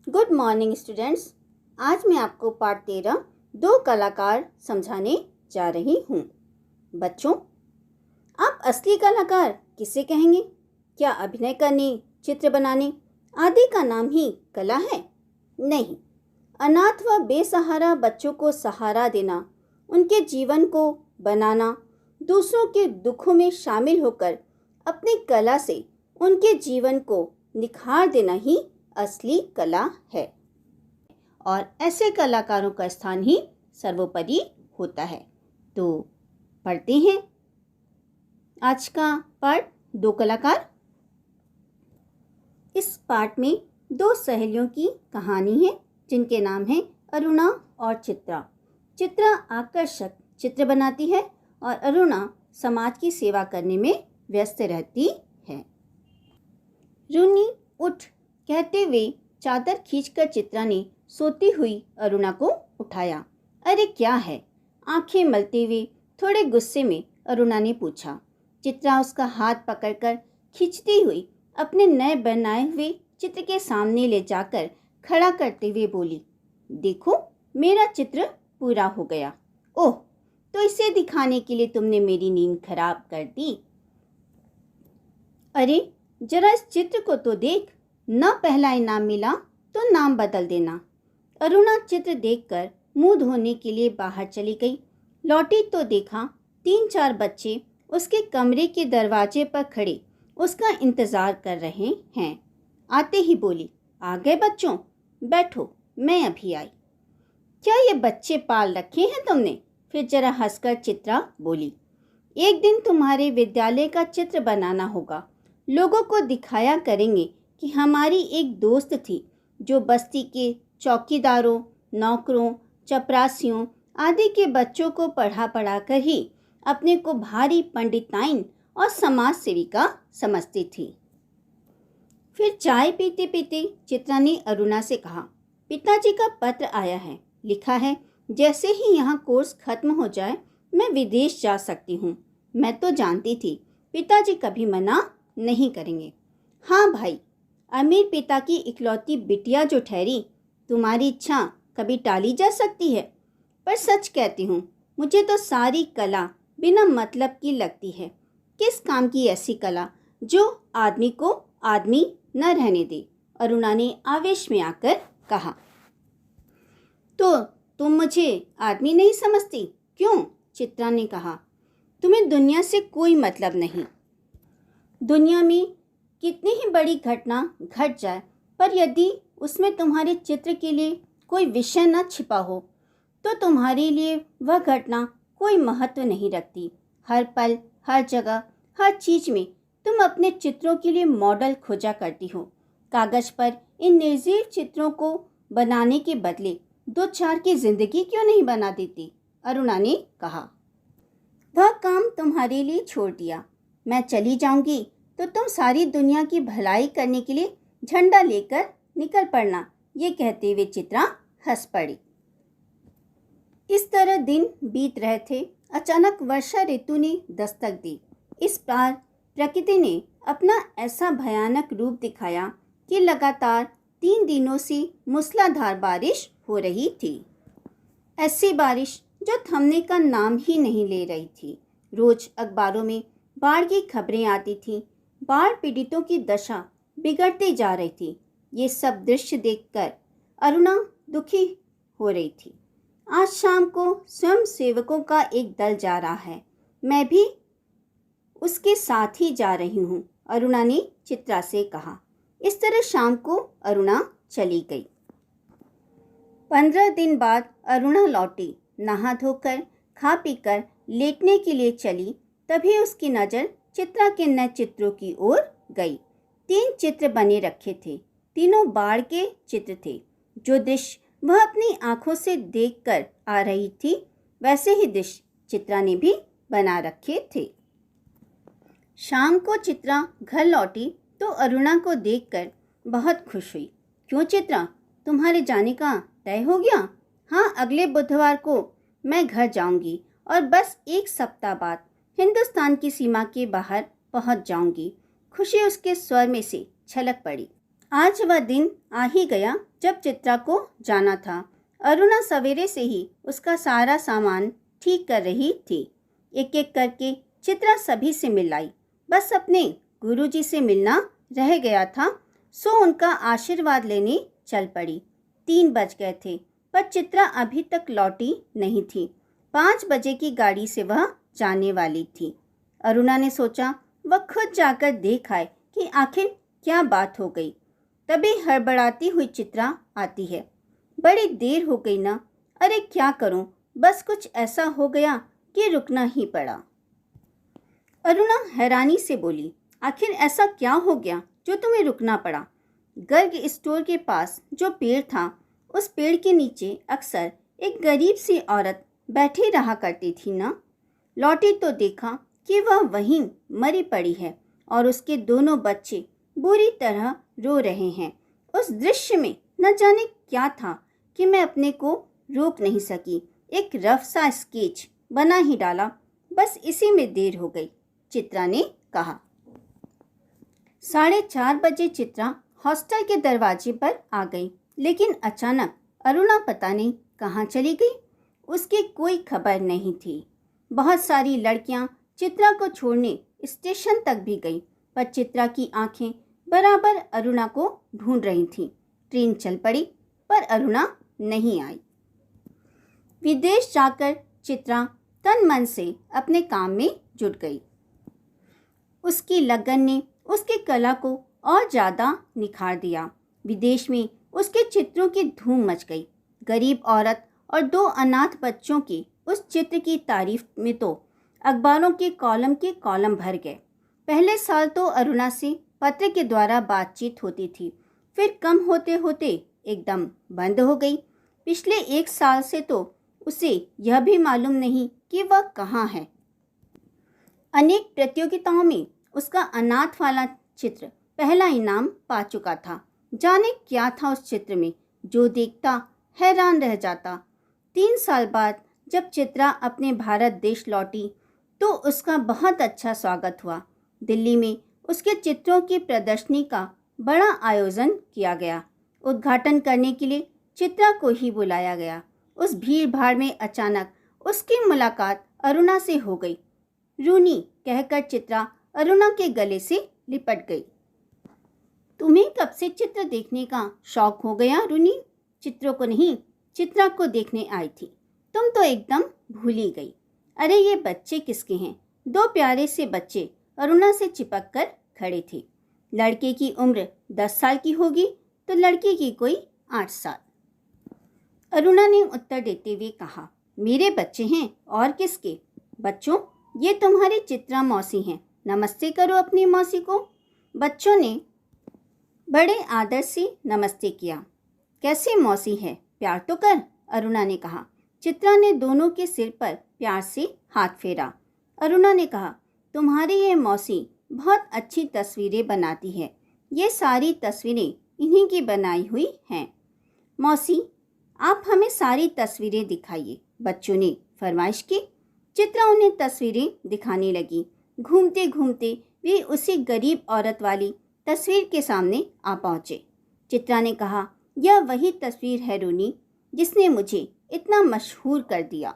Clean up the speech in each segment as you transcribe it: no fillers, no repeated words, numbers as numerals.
Good morning students. आज मैं आपको पाठ 13 दो कलाकार समझाने जा रही हूँ। बच्चों, आप असली कलाकार किसे कहेंगे? क्या अभिनय करने, चित्र बनाने आदि का नाम ही कला है? नहीं, अनाथ व बेसहारा बच्चों को सहारा देना, उनके जीवन को बनाना, दूसरों के दुखों में शामिल होकर अपनी कला से उनके जीवन को निखार देना ही असली कला है और ऐसे कलाकारों का स्थान ही सर्वोपरि होता है। तो पढ़ते हैं आज का पाठ दो कलाकार। इस पाठ में दो सहेलियों की कहानी है जिनके नाम है अरुणा और चित्रा। चित्रा आकर्षक चित्र बनाती है और अरुणा समाज की सेवा करने में व्यस्त रहती है। रुन्नी उठ कहते हुए चादर खींचकर चित्रा ने सोती हुई अरुणा को उठाया। अरे क्या है? आंखें मलते हुए थोड़े गुस्से में अरुणा ने पूछा। चित्रा उसका हाथ पकड़कर खींचती हुई अपने नए बनाए हुए चित्र के सामने ले जाकर खड़ा करते हुए बोली, देखो मेरा चित्र पूरा हो गया। ओह, तो इसे दिखाने के लिए तुमने मेरी नींद खराब कर दी। अरे जरा इस चित्र को तो देख, न पहला इनाम मिला तो नाम बदल देना। अरुणा चित्र देखकर मुंह धोने के लिए बाहर चली गई। लौटी तो देखा 3-4 बच्चे उसके कमरे के दरवाजे पर खड़े उसका इंतजार कर रहे हैं। आते ही बोली, आ गए बच्चों, बैठो, मैं अभी आई। क्या ये बच्चे पाल रखे हैं तुमने? फिर जरा हंसकर चित्रा बोली, एक दिन तुम्हारे विद्यालय का चित्र बनाना होगा। लोगों को दिखाया करेंगे कि हमारी एक दोस्त थी जो बस्ती के चौकीदारों, नौकरों, चपरासियों आदि के बच्चों को पढ़ा कर ही अपने को भारी पंडिताइन और समाज सेविका समझती थी। फिर चाय पीते पीते चित्रा ने अरुणा से कहा, पिताजी का पत्र आया है। लिखा है, जैसे ही यहाँ कोर्स खत्म हो जाए मैं विदेश जा सकती हूँ। मैं तो जानती थी पिताजी कभी मना नहीं करेंगे। हाँ भाई, अमीर पिता की इकलौती बिटिया जो ठहरी, तुम्हारी इच्छा कभी टाली जा सकती है? पर सच कहती हूँ, मुझे तो सारी कला बिना मतलब की लगती है। किस काम की ऐसी कला जो आदमी को आदमी न रहने दे? अरुणा ने आवेश में आकर कहा। तो तुम मुझे आदमी नहीं समझती क्यों? चित्रा ने कहा, तुम्हें दुनिया से कोई मतलब नहीं। दुनिया में कितनी ही बड़ी घटना घट जाए, पर यदि उसमें तुम्हारे चित्र के लिए कोई विषय न छिपा हो तो तुम्हारे लिए वह घटना कोई महत्व नहीं रखती। हर पल, हर जगह, हर चीज में तुम अपने चित्रों के लिए मॉडल खोजा करती हो। कागज पर इन निर्जीव चित्रों को बनाने के बदले 2-4 की जिंदगी क्यों नहीं बना देती? अरुणा ने कहा। वह काम तुम्हारे लिए छोड़ दिया। मैं चली जाऊंगी तो तुम सारी दुनिया की भलाई करने के लिए झंडा लेकर निकल पड़ना। ये कहते हुए चित्रा हंस पड़ी। इस तरह दिन बीत रहे थे। अचानक वर्षा ऋतु ने दस्तक दी। इस बार प्रकृति ने अपना ऐसा भयानक रूप दिखाया कि लगातार 3 दिनों से मूसलाधार बारिश हो रही थी। ऐसी बारिश जो थमने का नाम ही नहीं ले रही थी। रोज अखबारों में बाढ़ की खबरें आती थीं। बाढ़ पीड़ितों की दशा बिगड़ती जा रही थी। ये सब दृश्य देखकर अरुणा दुखी हो रही थी। आज शाम को स्वयं सेवकों का एक दल जा रहा है। मैं भी उसके साथ ही जा रही हूँ, अरुणा ने चित्रा से कहा। इस तरह शाम को अरुणा चली गई। 15 दिन बाद अरुणा लौटी। नहा धोकर खा पीकर लेटने के लिए चली, तभी उसकी नज़र चित्रा के नए चित्रों की ओर गई। 3 चित्र बने रखे थे। तीनों बाढ़ के चित्र थे। जो दृश्य वह अपनी आंखों से देखकर आ रही थी, वैसे ही दृश्य चित्रा ने भी बना रखे थे। शाम को चित्रा घर लौटी तो अरुणा को देखकर बहुत खुश हुई। क्यों चित्रा, तुम्हारे जाने का तय हो गया? हाँ, अगले बुधवार को मैं घर जाऊंगी और बस 1 सप्ताह बाद हिंदुस्तान की सीमा के बाहर पहुंच जाऊंगी। खुशी उसके स्वर में से छलक पड़ी। आज वह दिन आ ही गया जब चित्रा को जाना था। अरुणा सवेरे से ही उसका सारा सामान ठीक कर रही थी। एक एक करके चित्रा सभी से मिल आई। बस अपने गुरुजी से मिलना रह गया था, सो उनका आशीर्वाद लेने चल पड़ी। 3 बज गए थे पर चित्रा अभी तक लौटी नहीं थी। 5 बजे की गाड़ी से वह जाने वाली थी। अरुणा ने सोचा वह खुद जाकर देख आए कि आखिर क्या बात हो गई। तभी हड़बड़ाती हुई चित्रा आती है। बड़ी देर हो गई ना, अरे क्या करूं, बस कुछ ऐसा हो गया कि रुकना ही पड़ा। अरुणा हैरानी से बोली, आखिर ऐसा क्या हो गया जो तुम्हें रुकना पड़ा? गर्ग स्टोर के पास जो पेड़ था, उस पेड़ के नीचे अक्सर एक गरीब सी औरत बैठी रहा करती थी ना। लौटी तो देखा कि वह वहीं मरी पड़ी है और उसके दोनों बच्चे बुरी तरह रो रहे हैं। उस दृश्य में न जाने क्या था कि मैं अपने को रोक नहीं सकी। एक रफ सा स्केच बना ही डाला, बस इसी में देर हो गई, चित्रा ने कहा। 4:30 बजे चित्रा हॉस्टल के दरवाजे पर आ गई, लेकिन अचानक अरुणा पता नहीं कहाँ चली गई। उसकी कोई खबर नहीं थी। बहुत सारी लड़कियां चित्रा को छोड़ने स्टेशन तक भी गई, पर चित्रा की आंखें बराबर अरुणा को ढूंढ रही थीं। ट्रेन चल पड़ी पर अरुणा नहीं आई। विदेश जाकर चित्रा तन मन से अपने काम में जुट गई। उसकी लगन ने उसकी कला को और ज़्यादा निखार दिया। विदेश में उसके चित्रों की धूम मच गई। गरीब औरत और 2 अनाथ बच्चों की उस चित्र की तारीफ में तो अखबारों के कॉलम भर गए। पहले साल तो अरुणा से पत्र के द्वारा बातचीत होती थी, फिर कम होते होते एकदम बंद हो गई। पिछले 1 साल से तो उसे यह भी मालूम नहीं कि वह कहाँ है। अनेक प्रतियोगिताओं में उसका अनाथ वाला चित्र पहला इनाम पा चुका था। जाने क्या था उस चित्र में, जो देखता हैरान रह जाता। 3 साल बाद जब चित्रा अपने भारत देश लौटी तो उसका बहुत अच्छा स्वागत हुआ। दिल्ली में उसके चित्रों की प्रदर्शनी का बड़ा आयोजन किया गया। उद्घाटन करने के लिए चित्रा को ही बुलाया गया। उस भीड़ भाड़ में अचानक उसकी मुलाकात अरुणा से हो गई। रूनी कहकर चित्रा अरुणा के गले से लिपट गई। तुम्हें कब से चित्र देखने का शौक हो गया रूनी? चित्रों को नहीं, चित्रा को देखने आई थी। तुम तो एकदम भूल ही गई। अरे ये बच्चे किसके हैं? 2 प्यारे से बच्चे अरुणा से चिपक कर खड़े थे। लड़के की उम्र 10 साल की होगी तो लड़की की कोई 8 साल। अरुणा ने उत्तर देते हुए कहा, मेरे बच्चे हैं और किसके? बच्चों, ये तुम्हारी चित्रा मौसी हैं, नमस्ते करो अपनी मौसी को। बच्चों ने बड़े आदर से नमस्ते किया। कैसे मौसी है, प्यार तो कर, अरुणा ने कहा। चित्रा ने दोनों के सिर पर प्यार से हाथ फेरा। अरुणा ने कहा, तुम्हारी ये मौसी बहुत अच्छी तस्वीरें बनाती है। ये सारी तस्वीरें इन्हीं की बनाई हुई हैं। मौसी, आप हमें सारी तस्वीरें दिखाइए, बच्चों ने फरमाइश की। चित्रा उन्हें तस्वीरें दिखाने लगी। घूमते घूमते वे उसी गरीब औरत वाली तस्वीर के सामने आ पहुँचे। चित्रा ने कहा, यह वही तस्वीर है रूनी, जिसने मुझे इतना मशहूर कर दिया।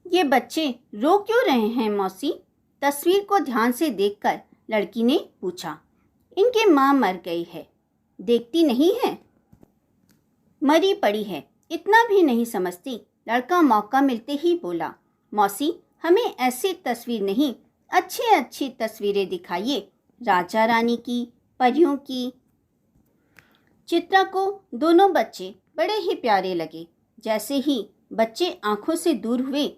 ये बच्चे रो क्यों रहे हैं मौसी? तस्वीर को ध्यान से देखकर लड़की ने पूछा। इनकी माँ मर गई है, देखती नहीं है, मरी पड़ी है, इतना भी नहीं समझती। लड़का मौका मिलते ही बोला, मौसी हमें ऐसी तस्वीर नहीं, अच्छी अच्छी तस्वीरें दिखाइए, राजा रानी की, परियों की। चित्रा को दोनों बच्चे बड़े ही प्यारे लगे। जैसे ही बच्चे आंखों से दूर हुए,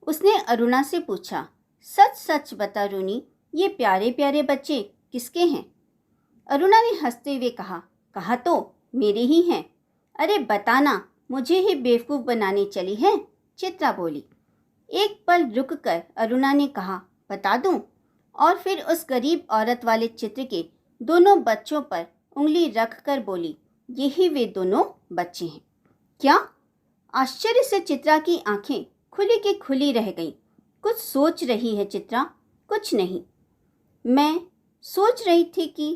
उसने अरुणा से पूछा, सच सच बता रूनी, ये प्यारे प्यारे बच्चे किसके हैं? अरुणा ने हंसते हुए कहा, कहा तो मेरे ही हैं। अरे बताना, मुझे ही बेवकूफ़ बनाने चली है, चित्रा बोली। एक पल रुककर अरुणा ने कहा, बता दूं? और फिर उस गरीब औरत वाले चित्र के दोनों बच्चों पर उंगली रखकर बोली, यही वे दोनों बच्चे हैं। क्या? आश्चर्य से चित्रा की आंखें खुली की खुली रह गईं। कुछ सोच रही है चित्रा? कुछ नहीं। मैं सोच रही थी कि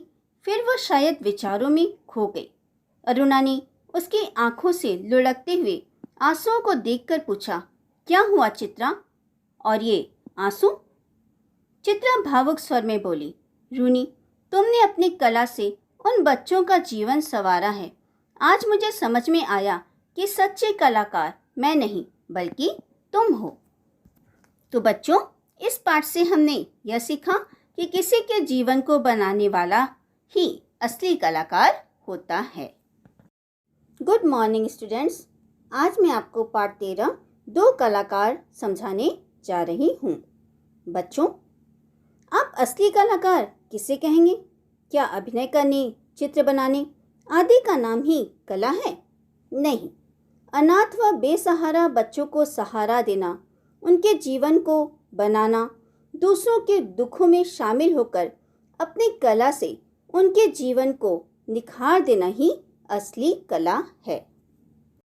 फिर वह शायद विचारों में खो गई। अरुणा ने उसकी आंखों से लुढ़कते हुए आंसुओं को देखकर पूछा, क्या हुआ चित्रा? और ये आंसू? चित्रा भावुक स्वर में बोली, रूनी, तुमने अपनी कला से उन बच्चों का जीवन संवारा है। आज मुझे समझ में आया कि सच्चे कलाकार मैं नहीं बल्कि तुम हो। तो बच्चों, इस पाठ से हमने यह सीखा कि किसी के जीवन को बनाने वाला ही असली कलाकार होता है। गुड मॉर्निंग स्टूडेंट्स, आज मैं आपको पाठ 13 दो कलाकार समझाने जा रही हूँ। बच्चों, आप असली कलाकार किसे कहेंगे? क्या अभिनय करने, चित्र बनाने आदि का नाम ही कला है? नहीं, अनाथ व बेसहारा बच्चों को सहारा देना, उनके जीवन को बनाना, दूसरों के दुखों में शामिल होकर अपनी कला से उनके जीवन को निखार देना ही असली कला है।